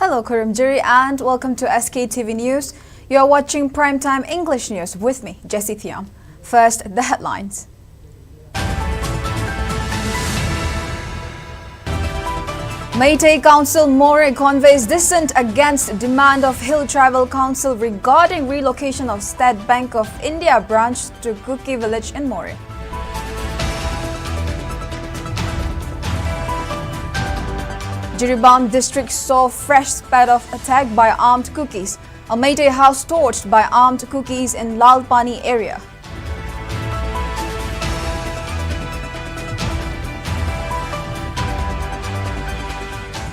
Hello, Kurumjiri, and welcome to SKTV News. You are watching Primetime English News with me, Jessie Thiam. First, the headlines. Meitei Council More conveys dissent against demand of Hill Tribal Council regarding relocation of State Bank of India branch to Kuki village in More. Jiribam district saw fresh spat of attack by armed Kukis. A Meitei house torched by armed Kukis in Lalpani area.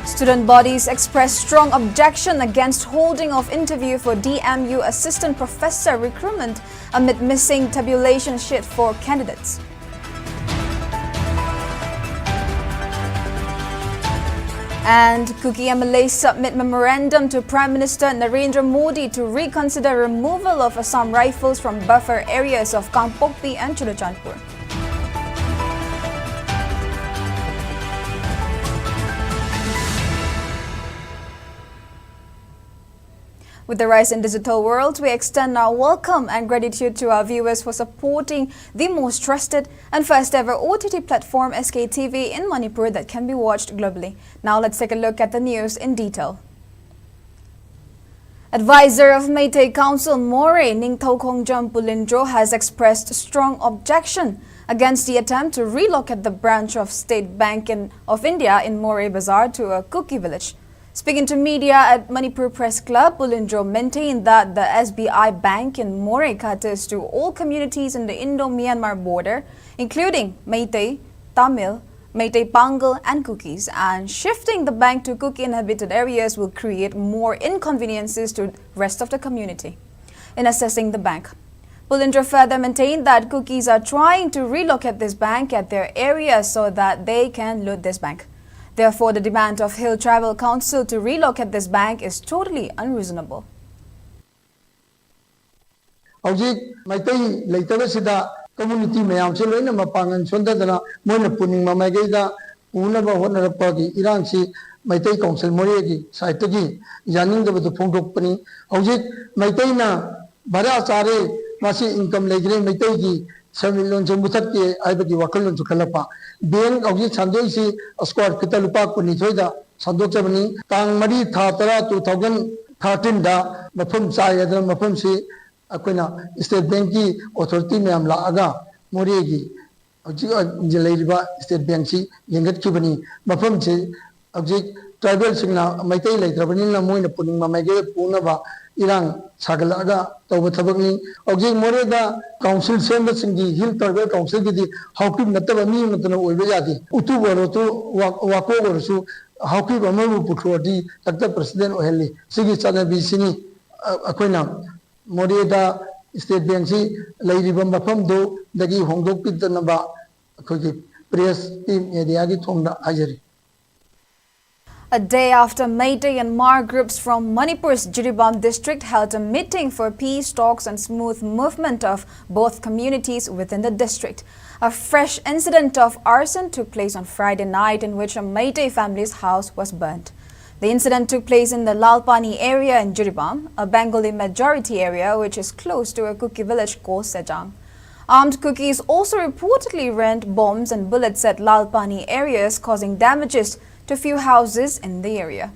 Student bodies expressed strong objection against holding of interview for DMU assistant professor recruitment amid missing tabulation sheet for candidates. And Kuki MLA submit memorandum to Prime Minister Narendra Modi to reconsider removal of Assam Rifles from buffer areas of Kangpokpi and Churachandpur. With the rise in digital world, we extend our welcome and gratitude to our viewers for supporting the most trusted and first ever OTT platform SKTV in Manipur that can be watched globally. Now let's take a look at the news in detail. Advisor of Meitei Council More Ningthaukhongjam Pulindro has expressed strong objection against the attempt to relocate the branch of State Bank of India in More Bazaar to a Kuki village. Speaking to media at Manipur Press Club, Pulindro maintained that the SBI Bank in More caters to all communities in the Indo-Myanmar border, including Meitei, Tamil, Meitei Pangal and Kukis, and shifting the bank to Kuki inhabited areas will create more inconveniences to the rest of the community. In assessing the bank, Pulindro further maintained that Kukis are trying to relocate this bank at their areas so that they can loot this bank. Therefore, the demand of Hill Tribal Council to relocate this bank is totally unreasonable. Community mayam children mapangan sondadana moina puning mamageda unaba honorapagi Iran si Meitei Council Moregi Saitagi Yaning the Pongopani Ojik Meitei Bara Sare Masi income legre Meitei Samilon Jambutaki Ibaki Wakalon to Kalapa Being Ojik Sandosi a squad Kitalupa Punitoida Sandochamani Tang Mari Tatara 2013 da Mapum Sayadam Mapum si Aquina State Banki Authority Mayam Laga Moregi Jalaiba State Banki Yangat Kibani Mapumchi Object Tribal Signa Maitei Trabanina Moina Puning Mamage Punaba Iran Sagalaga Tawathabani Object Moreda Council Sembers in the Hill Tribal Council Gidi Hawking Natabani Matano Uyadi Utu Warotu Wako or so Hawking Amamu Pukrodi Dr. President Oheli Sigi Sada Bisini Aquina Moreda State Bank si Lairibam Mafam do Dagi Hongdok Pitanaba Press team Yadiagi Tonda Ajari. A day after Meitei and Mar groups from Manipur's Jiribam district held a meeting for peace talks and smooth movement of both communities within the district, a fresh incident of arson took place on Friday night in which a Meitei family's house was burnt. The incident took place in the Lalpani area in Jiribam, a Bengali majority area which is close to a Kuki village called Sejang. Armed Kukis also reportedly rained bombs and bullets at Lalpani areas, causing damages to few houses in the area.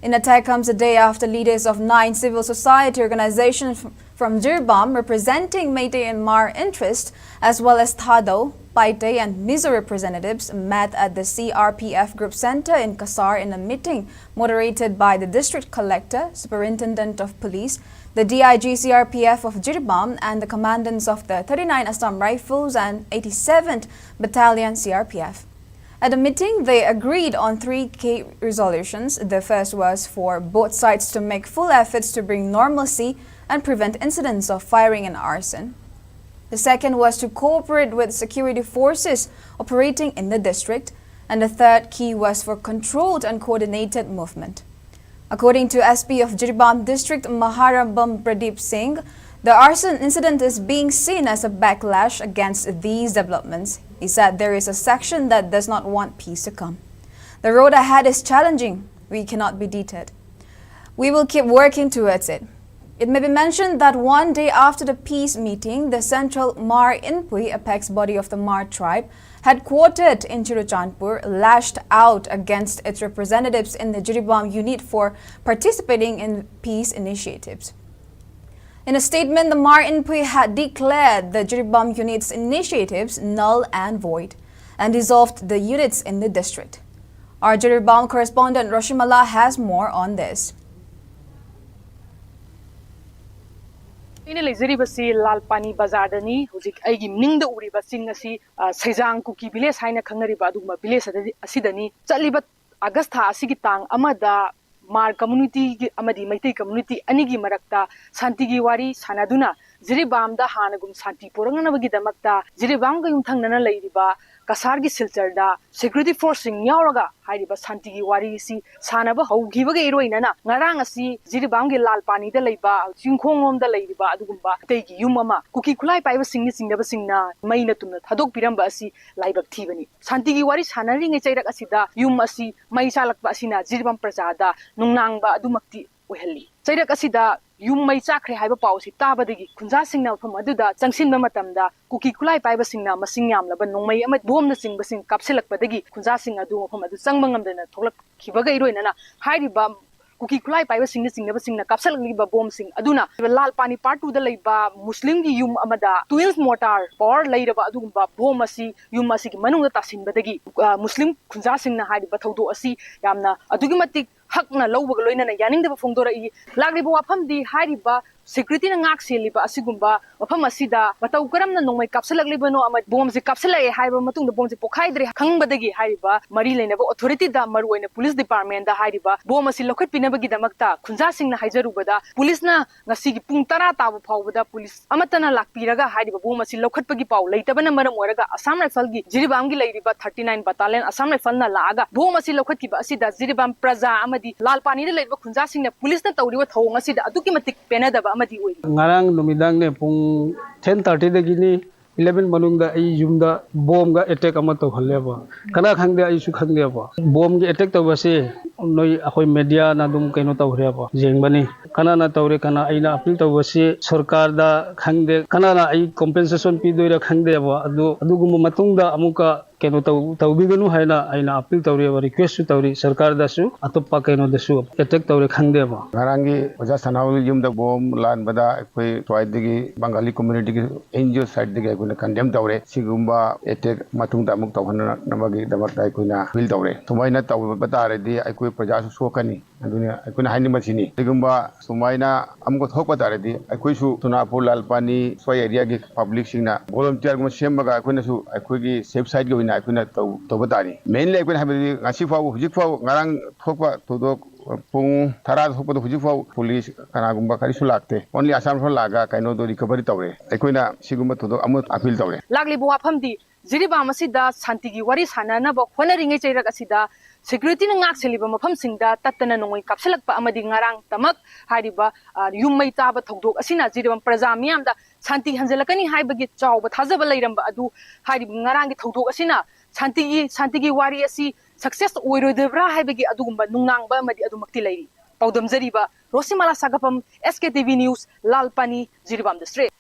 An attack comes a day after leaders of 9 civil society organizations from Jiribam representing Meitei and Mar interest, as well as Thado, Paitei and Mizo representatives met at the CRPF Group Center in Kasar in a meeting moderated by the District Collector, Superintendent of Police, the DIG CRPF of Jiribam and the commandants of the 39 Assam Rifles and 87th Battalion CRPF. At the meeting, they agreed on 3 key resolutions. The first was for both sides to make full efforts to bring normalcy and prevent incidents of firing and arson. The second was to cooperate with security forces operating in the district. And the third key was for controlled and coordinated movement. According to SP of Jiribam District, Maharambam Pradeep Singh, the arson incident is being seen as a backlash against these developments. He said there is a section that does not want peace to come. The road ahead is challenging. We cannot be deterred. We will keep working towards it. It may be mentioned that one day after the peace meeting, the central Mar Inpui, apex body of the Mar tribe, headquartered in Churachandpur, lashed out against its representatives in the Jiribam unit for participating in peace initiatives. In a statement, the Mar Inpui had declared the Jiribam unit's initiatives null and void and dissolved the units in the district. Our Jiribam correspondent Roshimala has more on this. ina lejribasi lalpani bazar dani hujik aigi mningda uriba sing asi saijang kuki village haina khangnariba aduma village asidani chaliba august tha asigi tang amada mar community gi amadi maitai community anigi marakta santi gi wari sanaduna jiribam da hanagum santi poranganabagi damakta jiribam ga yumthangnana leiriba kasar gi silchar da security force sing yauraga hairiba santi gi wari si sanaba haugibaga iroinana ngarang asi jiribam gi lalpani da leiba chingkhongom da leiriba adugumba teigi yumama kuki khulai paiba singni singdaba singna maina tumna thadok piramba asi laibak thibani santi gi wari sanari nge chairak asida yum asi mai salakba asina jiribam prajada nungnangba adumakti ohelli chairak asida yum mai chakre haiba pausi tabadagi khunja singna pham aduda changsinba matamda kuki khulai paiba singna masing yamlaba nongmai ama bomna singba sing kapselakpadagi khunja sing adu pham adu changmangamdana thoklak khibaga iroinana hairiba kuki khulai paiba singna singnaba singna kapselakliba bom sing aduna lalpani part 2 da leiba muslim gi yum amada twins mortar or leiraba adugumba bom asi yum asi gi manungda tasinbadagi muslim khunja singna hairiba thaudo asi yamna adugi matik hakna lawbaga loinana yaningdaba phongdora i lagriba wafamdi hairiba security na ngak seliba asigumba wafam asida batau karamna nongmai kapsalakliba no ama bom se kapsalai haiba matungda bom se pokhaidre khangbadagi haiba mari leinaba authority da maruoina police department da haiba bom asi lokhat pinabagi damakta khunja singna haijarubada police na ngasi gi pung 10 tabu phawbada police amatana lakpiraga haiba bom asi lokhatpagi paw leitabana maram oraga Assam Rifles gi Jiribam gi leiriba 39 battalion Assam Rifles na laaga bom asi lokhatkiba asida Jiribam praja amadi lalpani da leiba khunja singna police na tawriwa thong asida aduki matik penadaba ngarang numidang ne pung 10:30 dagini 11 manungda ai yumda bomb ga attack ama to khaleba kana khangde ai su khangleba bomb gi attack to base noi akoi media na dum kaino to hreba jengbani kana na tawre kana aina appeal to base sarkar da khangde kana na ai compensation pi doira khangde ba adugum matungda amuka keno tawbiganu haina aina appeal tawre ba request su tawri sarkar da su atoppa keno da su attack tawre khangde ba ngarangi oja sanawul yumda bom lan bada koi twaidigi bangali community gi NGO side digi ko condemn tawre sigumba attack matungda amuk tawhana namagi damakta ko na feel tawre tumaina taw batare di ai praja su sokani adunia ai na haini masini sigumba sumaina amko thokpa tare di ai su tunapur lalpani soi area gi public singna volunteer gum sembaga ai na su ai gi safe side gi na ai na taw batari mainly ai habi ngasi faw hujik faw ngarang thokpa todok pung thara thokpa hujik faw police kana gumba kari su lakte only Assam Rifles laga kaino do recovery tawre ai na sigumba todok amut appeal tawre lagli bo wafamdi Jiribam asida santi gi wari sanana ba khonaringe chairak asida security na ngak seliba mafam singda tatana nongoi kapsalakpa amadi ngarang tamak hariba yummai taba thodok asina Jiribam praja miyam da santi hanjalakani haibagi chawba thajaba leiramba adu hariba ngarang gi thodok asina santi gi wari asi success oirodebra haibagi adugumba nungnangba amadi adumakti leiri paudam jariba Rosimala Sagapam SKTV News Lalpani Jiribam district.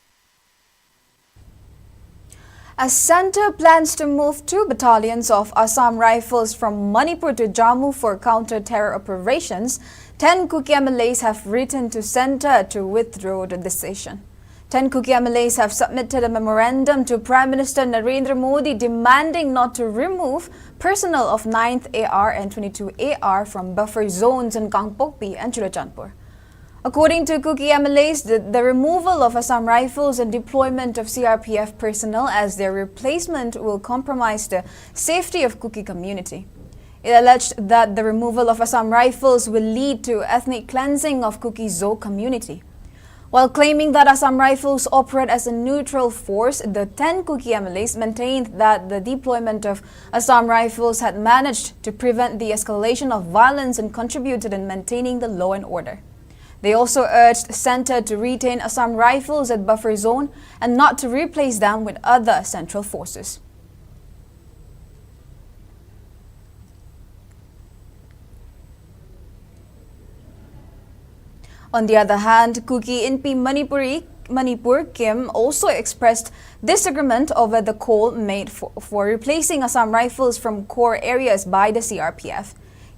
As Centre plans to move 2 battalions of Assam Rifles from Manipur to Jammu for counter-terror operations, 10 Kuki MLAs have written to Centre to withdraw the decision. 10 Kuki MLAs have submitted a memorandum to Prime Minister Narendra Modi demanding not to remove personnel of 9th AR and 22 AR from buffer zones in Gangpokpi and Churachandpur. According to Kuki MLAs, the removal of Assam Rifles and deployment of CRPF personnel as their replacement will compromise the safety of Kuki community. It alleged that the removal of Assam Rifles will lead to ethnic cleansing of Kuki Zo community. While claiming that Assam Rifles operate as a neutral force, the 10 Kuki MLAs maintained that the deployment of Assam Rifles had managed to prevent the escalation of violence and contributed in maintaining the law and order. They also urged Centre to retain Assam Rifles at buffer zone and not to replace them with other central forces. On the other hand, Kuki Inpi Manipur Kim also expressed disagreement over the call made for replacing Assam Rifles from core areas by the CRPF.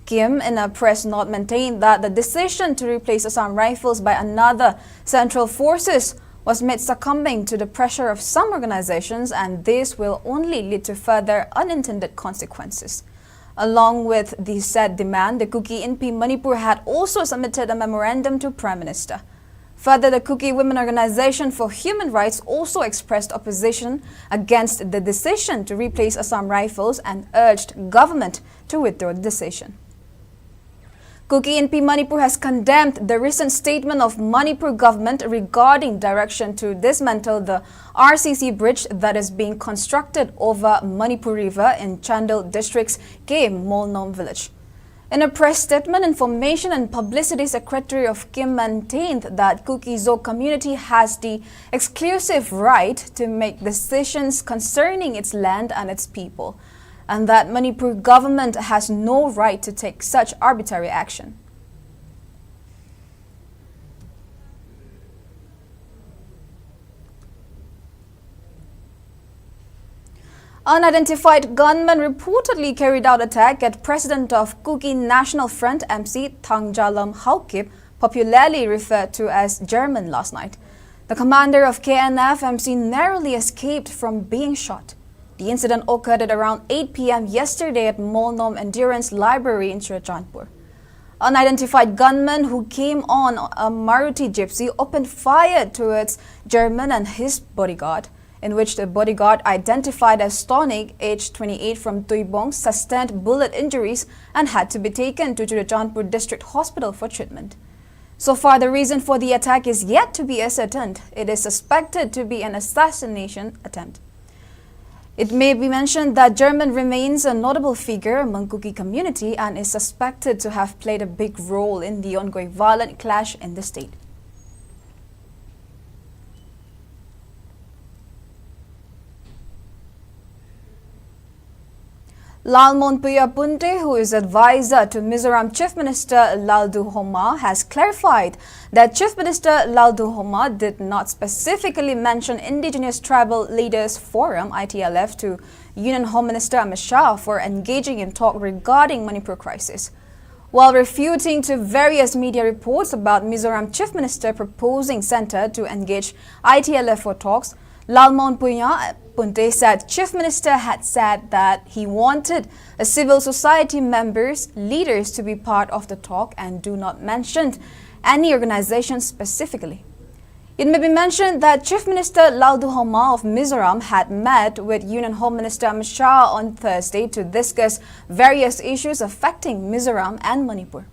Kim, in a press note, maintained that the decision to replace Assam Rifles by another central forces was made succumbing to the pressure of some organizations, and this will only lead to further unintended consequences. Along with the said demand, the Kuki Inpi Manipur had also submitted a memorandum to Prime Minister. Further, the Kuki Women Organization for Human Rights also expressed opposition against the decision to replace Assam Rifles and urged government to withdraw the decision. Kuki Inpi Manipur has condemned the recent statement of Manipur government regarding direction to dismantle the RCC bridge that is being constructed over Manipur River in Chandel district's Game Molnom village. In a press statement, Information and Publicity Secretary of Kim maintained that Kuki Zo community has the exclusive right to make decisions concerning its land and its people, and that Manipur government has no right to take such arbitrary action. Unidentified gunmen reportedly carried out attack at President of Kuki National Front MC Thangjalam Haukip, popularly referred to as German, last night. The commander of KNF MC narrowly escaped from being shot. The incident occurred at around 8 p.m. yesterday at Molnom Endurance Library in Churachandpur. Unidentified gunmen who came on a Maruti Gypsy opened fire towards German and his bodyguard, in which the bodyguard, identified as Stonig, aged 28 from Tuibong, sustained bullet injuries and had to be taken to Churachandpur District Hospital for treatment. So far, the reason for the attack is yet to be ascertained. It is suspected to be an assassination attempt. It may be mentioned that German remains a notable figure among Kuki community and is suspected to have played a big role in the ongoing violent clash in the state. Lalmon Puyapunte, who is advisor to Mizoram Chief Minister Laldu Homa, has clarified that Chief Minister Laldu Homa did not specifically mention Indigenous Tribal Leaders Forum (ITLF) to Union Home Minister Amit Shah for engaging in talk regarding Manipur crisis. While refuting to various media reports about Mizoram Chief Minister proposing centre to engage ITLF for talks, Lalmon Puyapunte said Chief Minister had said that he wanted a civil society leaders to be part of the talk and do not mention any organization specifically. It may be mentioned that Chief Minister Laldu Homa of Mizoram had met with Union Home Minister Amit Shah on Thursday to discuss various issues affecting Mizoram and Manipur.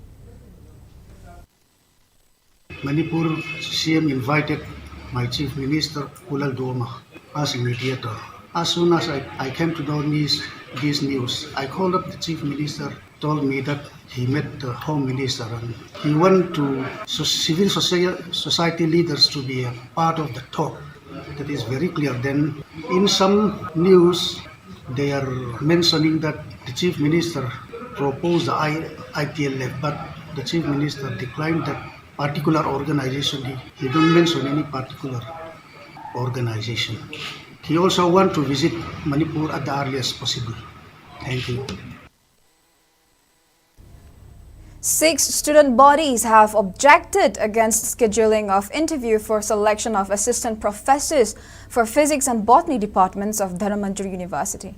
Manipur CM invited my Chief Minister Laldu Homa as a mediator. As soon as I came to know this news, I called up the Chief Minister, told me that he met the Home Minister and he wanted civil society leaders to be a part of the talk. That is very clear. Then in some news, they are mentioning that the Chief Minister proposed the ITLF, but the Chief Minister declined that particular organization. He don't mention any particular organization. He also wants to visit Manipur at the earliest possible. Thank you. 6 student bodies have objected against scheduling of interview for selection of assistant professors for physics and botany departments of Dhanamandjari University.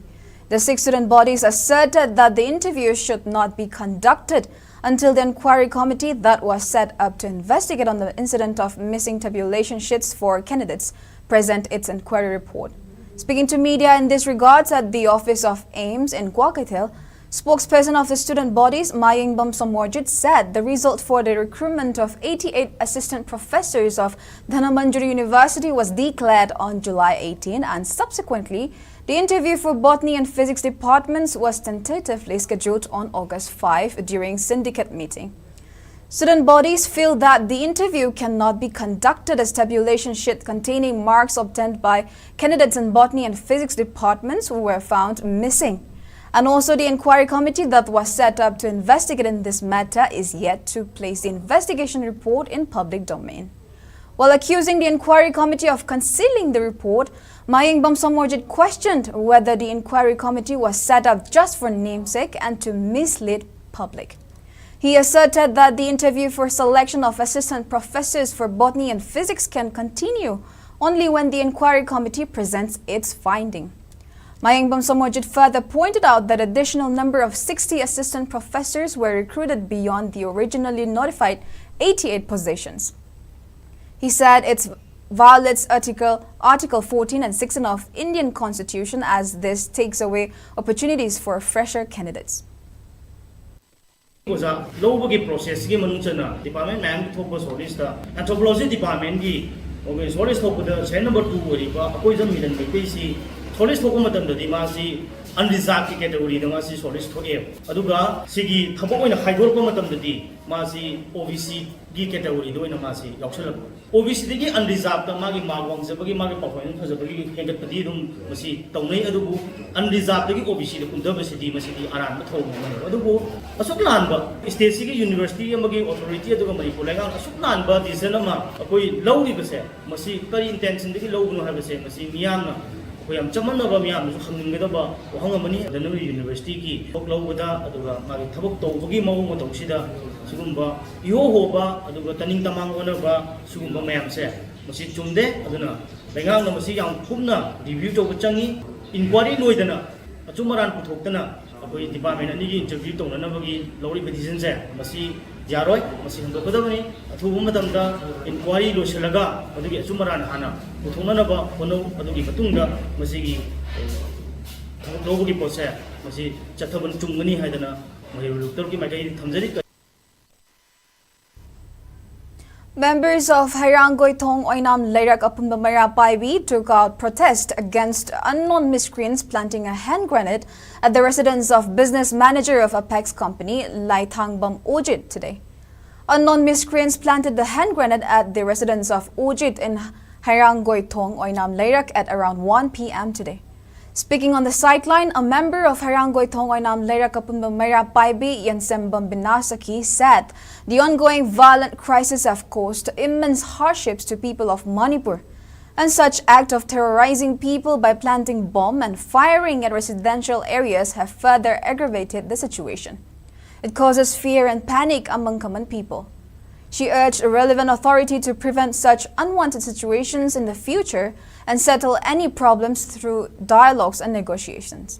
The 6 student bodies asserted that the interview should not be conducted until the inquiry committee that was set up to investigate on the incident of missing tabulation sheets for candidates present its inquiry report. Speaking to media in this regard at the office of AIMS in Guacatel, spokesperson of the student bodies, Mayingbam Somorjit, said the result for the recruitment of 88 assistant professors of Dhanamandjari University was declared on July 18, and subsequently, the interview for botany and physics departments was tentatively scheduled on August 5 during syndicate meeting. Student bodies feel that the interview cannot be conducted as tabulation sheet containing marks obtained by candidates in botany and physics departments who were found missing, And also the inquiry committee that was set up to investigate in this matter is yet to place the investigation report in public domain. While accusing the inquiry committee of concealing the report, Mayingbam Somorjit questioned whether the inquiry committee was set up just for namesake and to mislead public. He asserted that the interview for selection of assistant professors for botany and physics can continue only when the inquiry committee presents its finding. Mayingbam Somorjit further pointed out that additional number of 60 assistant professors were recruited beyond the originally notified 88 positions. He said it violates Article 14 and 16 of Indian Constitution as this takes away opportunities for fresher candidates. Low process department man anthropology department solis number 2 solis unreserved category solis aduga sigi thabok masi OBC category OBC unreserved magi magwang sabagi magi performance phajabagi hengatpadi masi tawnai adubu unreserved OBC masi aran adubu asuk lanba state sigi university amagi authority aduga Manipur lengang asuk lanba decision ama akoi lawri base masi kari intention digi lawnu habase masi miyamna koyam chamanaba miyam su khangingedaba wahangamani Manipur university ki oklawda aduga magi thabok tawbagi mawung matawsida sigumba ihohoba aduga taning tamang onaba sigumba mayamse masi chumde aduna lengang na masi yang khumna review to changi inquiry loidana achumaran puthoktana akoi department ani gi interview to nanabagi lawri petition se masi yaroi masi handokadabani athubu matamda inquiry loshalaga adugi achumaran hana puthonanaba hono adugi patungda masi gi lawgi pose masi chathaban chungmani haidana mai doctor ki magai thamjari. Members of Hairangoi Thong Oinam Leirak Apunba Mara Paibi took out protest against unknown miscreants planting a hand grenade at the residence of business manager of Apex company Lai Thangbam Ojit today. Unknown miscreants planted the hand grenade at the residence of Ojit in Hairangoi Thong Oinam Leirak at around 1 p.m. today. Speaking on the sideline, a member of Hairangoi Thong Oinam Leirak Apunba Mara Paibi Yansembam Binasaki said the ongoing violent crisis have caused immense hardships to people of Manipur, and such act of terrorizing people by planting bomb and firing at residential areas have further aggravated the situation. It causes fear and panic among common people. She urged a relevant authority to prevent such unwanted situations in the future and settle any problems through dialogues and negotiations.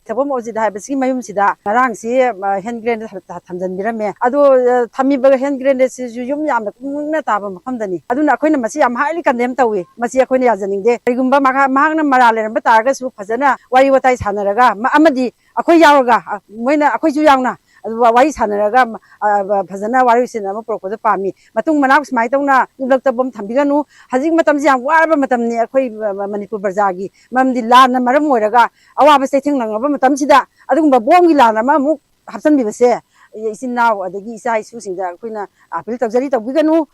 Tabom ojida habasi mayum sida marang si hand grenade thamjan birame adu thami ba hand grenade si yum yam na taba makhamdani aduna akoina masi yam highly condemn tawi masi akoina yajaning de rigumba mahagna marale ba targa su phajana wari watai sanaraga amadi akoi yawaga moina akoi ju yawna wari sanaraga phajana wari sinama prokoda pami matung manak smai tawna nulakta bom thambiganu hajik matam jam warba matam ni akoi Manipur barjagi mamdi lana maram moiraga awaba se thingnanga matamsida adugumba bomgi lana ma mu hapsan bibase isin naw adagi isa isu singda koina appeal tawjari tawbiganu.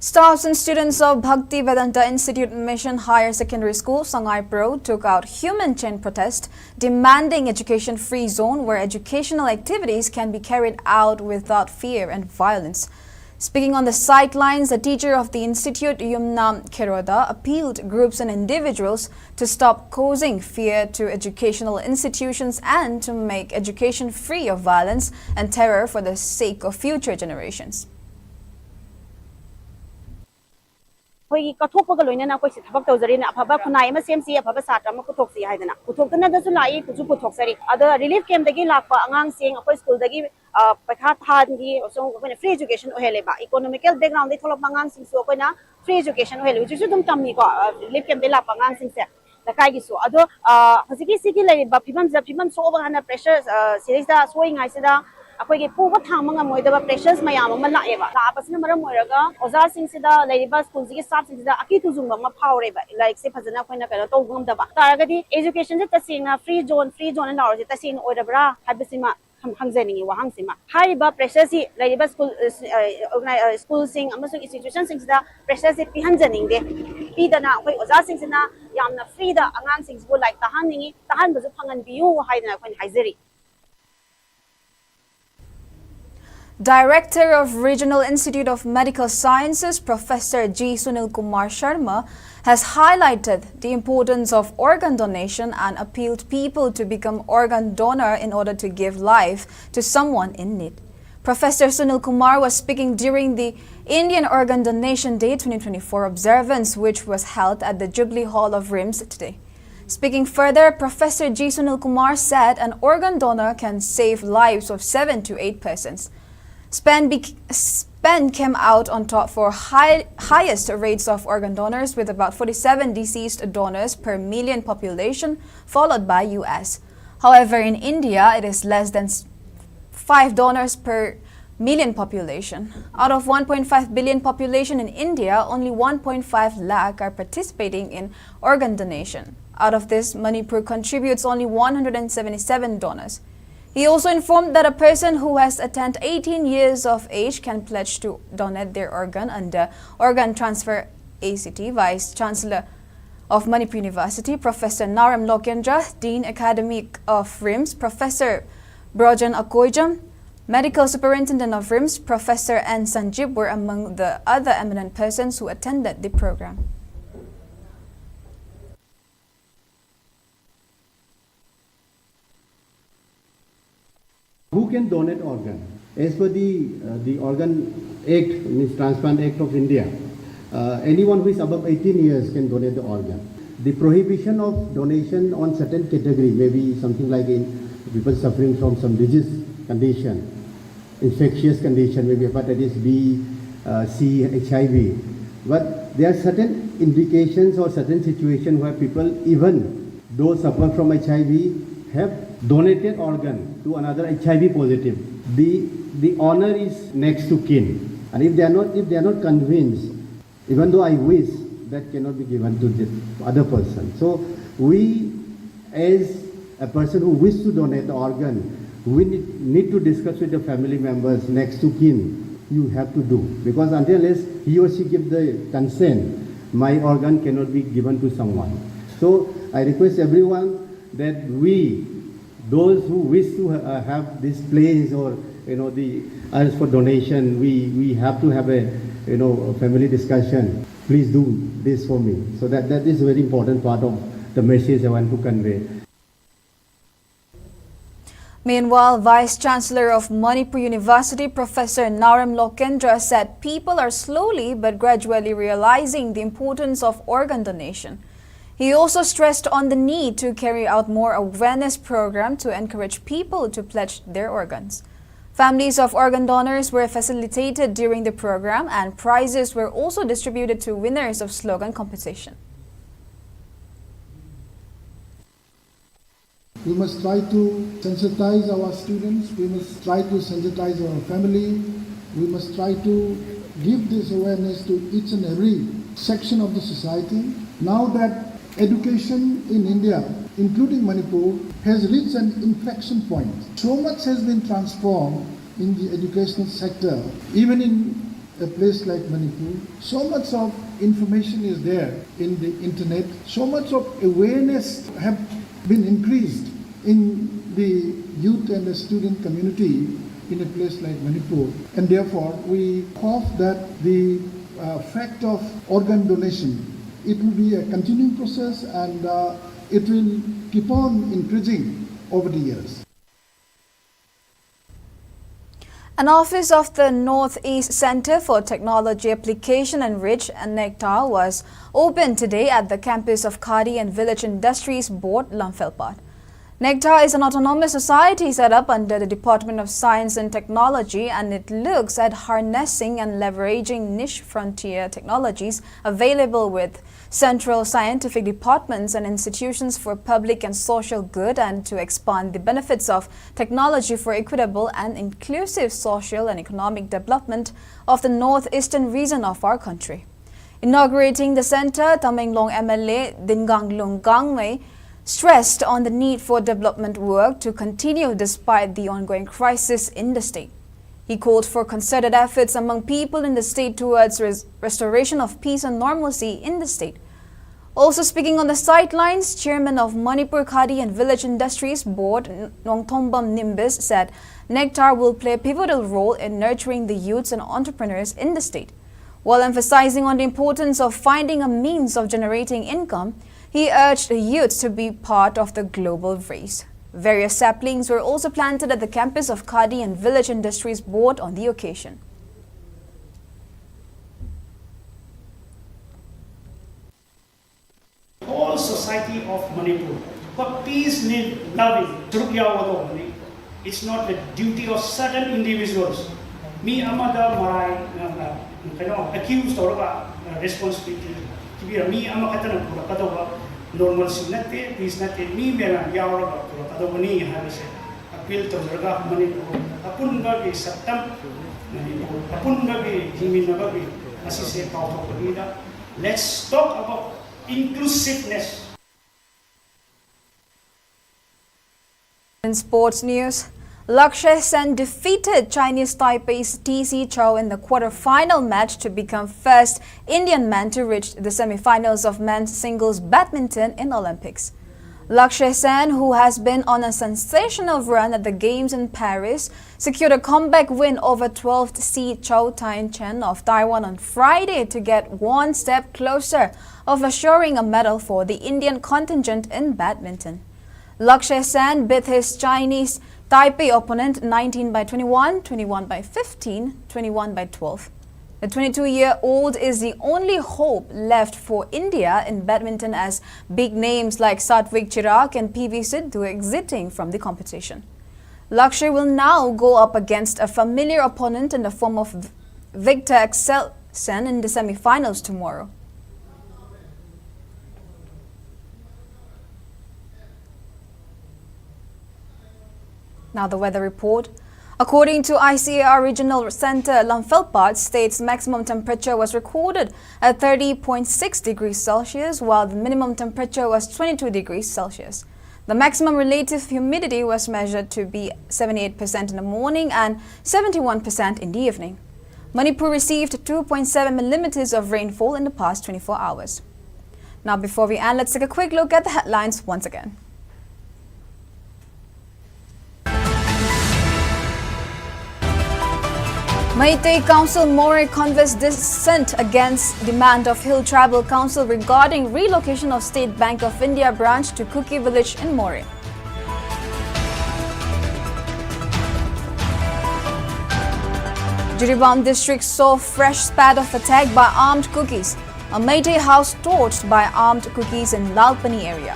Staffs and students of Bhakti Vedanta Institute Mission Higher Secondary School, Sangai Pro, took out human chain protest demanding education-free zone where educational activities can be carried out without fear and violence. Speaking on the sidelines, a teacher of the institute, Yumnam Keroda, appealed groups and individuals to stop causing fear to educational institutions and to make education free of violence and terror for the sake of future generations. We got to go in and I was about to in a papa, Kunai, SMC, a papa Satam, Kutoxi, Haidana, Kutokana doesn't lie to Kutoxari. Other relief came the Gilapa, Angang saying a school, the give Pakat Hadi or so when a free education, Heleba, economical background, they told Mangang Sing Sopana, free education, which you shouldn't come, relief came the Lapangang Sing. The Kaigiso, other Hasiki City, but people so over under pressures, series swing, I said. Akoigi puba thamanga moidaba pressures mayam ma laeba la pasina maram moiraga oza sing sida leiba school gi staff sing sida aki tuzungba ma phawreba like se phajana koina kana tawgum daba taragadi education je tasinga free zone na orje tasin oidabra habisima hangzaningi wahangsima hariba pressure si laiba school sing amasung institution sing da pressure si pihanjaning de pidana koi oja sing sina yamna free da angang sing bu like tahaningi tahan bu phangan biu haidana koi haizeri. Director of Regional Institute of Medical Sciences, Professor G. Sunil Kumar Sharma, has highlighted the importance of organ donation and appealed people to become organ donor in order to give life to someone in need. Professor Sunil Kumar was speaking during the Indian Organ Donation Day 2024 observance, which was held at the Jubilee Hall of RIMS today. Speaking further, Professor G. Sunil Kumar said an organ donor can save lives of 7 to 8 persons. Spain came out on top for highest rates of organ donors with about 47 deceased donors per million population, followed by US. However, in India, it is less than 5 donors per million population. Out of 1.5 billion population in India, only 1.5 lakh are participating in organ donation. Out of this, Manipur contributes only 177 donors. He also informed that a person who has attained 18 years of age can pledge to donate their organ under Organ Transfer ACT. Vice Chancellor of Manipur University, Professor Naram Lokendra, Dean Academic of RIMS, Professor Brojan Akoijam, Medical Superintendent of RIMS, Professor N. Sanjib were among the other eminent persons who attended the program. Who can donate organ? As per the Organ Act, means Transplant Act of India, anyone who is above 18 years can donate the organ. The prohibition of donation on certain category, maybe something like in people suffering from some disease condition, infectious condition, maybe hepatitis B, C, HIV. But there are certain indications or certain situations where people, even those suffer from HIV, have donated organ to another HIV positive. The honor is next to kin, and if they are not convinced, even though I wish, that cannot be given to the other person. So we, as a person who wishes to donate the organ, we need to discuss with the family members next to kin. You have to do, because until unless he or she gives the consent, my organ cannot be given to someone. So I request everyone that we, those who wish to have this place or the urge for donation, we have to have a family discussion. Please do this for me. So that is a very important part of the message I want to convey. Meanwhile, Vice Chancellor of Manipur University, Professor Naram Lokendra, said people are slowly but gradually realizing the importance of organ donation. He also stressed on the need to carry out more awareness program to encourage people to pledge their organs. Families of organ donors were facilitated during the program, and prizes were also distributed to winners of slogan competition. We must try to sensitize our students, we must try to sensitize our family, we must try to give this awareness to each and every section of the society. Now that education in India, including Manipur, has reached an inflection point. So much has been transformed in the educational sector, even in a place like Manipur. So much of information is there in the internet. So much of awareness have been increased in the youth and the student community in a place like Manipur. And therefore, we hope that the fact of organ donation, it will be a continuing process, and it will keep on increasing over the years. An office of the Northeast Center for Technology Application and Rich and Nectar was opened today at the campus of Khadi and Village Industries Board, Lamphel. Nectar is an autonomous society set up under the Department of Science and Technology, and it looks at harnessing and leveraging niche frontier technologies available with central scientific departments and institutions for public and social good, and to expand the benefits of technology for equitable and inclusive social and economic development of the northeastern region of our country. Inaugurating the center, Tamenglong MLA Dingang Lunggang stressed on the need for development work to continue despite the ongoing crisis in the state. He called for concerted efforts among people in the state towards restoration of peace and normalcy in the state. Also speaking on the sidelines, Chairman of Manipur Khadi and Village Industries Board, Nongthombam Nimbus, said Nectar will play a pivotal role in nurturing the youths and entrepreneurs in the state. While emphasizing on the importance of finding a means of generating income, he urged the youths to be part of the global race. Various saplings were also planted at the campus of Khadi and Village Industries Board on the occasion. Whole society of Manipur, for peace loving, it's not the duty of certain individuals. Me amada marai, accused or responsibility to be a me amakatan pura normal sinate, peace nate, me mera yaura Kadawani has appeal to Zerga Manipur, Apunga is Satam, Manipur, Apunga, Jiminababi, as he said, let's talk about inclusiveness. In sports news, Lakshya Sen defeated Chinese Taipei's TC Chou in the quarter-final match to become first Indian man to reach the semi-finals of men's singles badminton in Olympics. Lakshya Sen, who has been on a sensational run at the Games in Paris, secured a comeback win over 12th seed Chou Tai-chen of Taiwan on Friday to get one step closer of assuring a medal for the Indian contingent in badminton. Lakshya Sen beat his Chinese Taipei opponent 19 by 21, 21 by 15, 21 by 12. The 22-year-old is the only hope left for India in badminton as big names like Satvik Chirag and PV Sidhu exiting from the competition. Lakshya will now go up against a familiar opponent in the form of Victor Axelsen in the semi-finals tomorrow. Now the weather report. According to ICAR Regional Center, Lamfelpart state's maximum temperature was recorded at 30.6 degrees Celsius, while the minimum temperature was 22 degrees Celsius. The maximum relative humidity was measured to be 78% in the morning and 71% in the evening. Manipur received 2.7 millimeters of rainfall in the past 24 hours. Now before we end, let's take a quick look at the headlines once again. Meitei Council More convenes dissent against demand of Hill Tribal Council regarding relocation of State Bank of India branch to Kuki village in More. Jiribam district saw fresh spat of attack by armed Kukis. A Meitei house torched by armed Kukis in Lalpani area.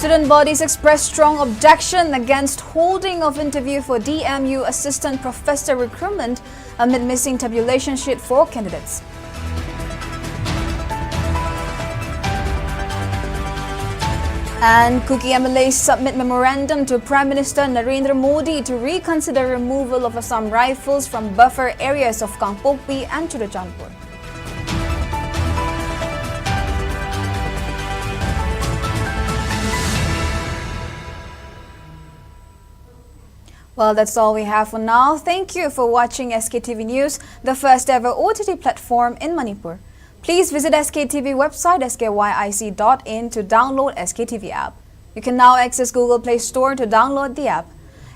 Student bodies expressed strong objection against holding of interview for DMU assistant professor recruitment amid missing tabulation sheet for candidates. And Kuki MLAs submit memorandum to Prime Minister Narendra Modi to reconsider removal of Assam Rifles from buffer areas of Kangpokpi and Churachandpur. Well, that's all we have for now. Thank you for watching SKTV News, the first ever OTT platform in Manipur. Please visit SKTV website skyIC.in to download SKTV app. You can now access Google Play Store to download the app.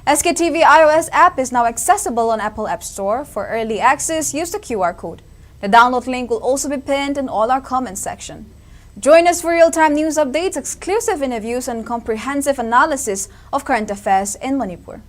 SKTV iOS app is now accessible on Apple App Store. For early access, use the QR code. The download link will also be pinned in all our comments section. Join us for real-time news updates, exclusive interviews, and comprehensive analysis of current affairs in Manipur.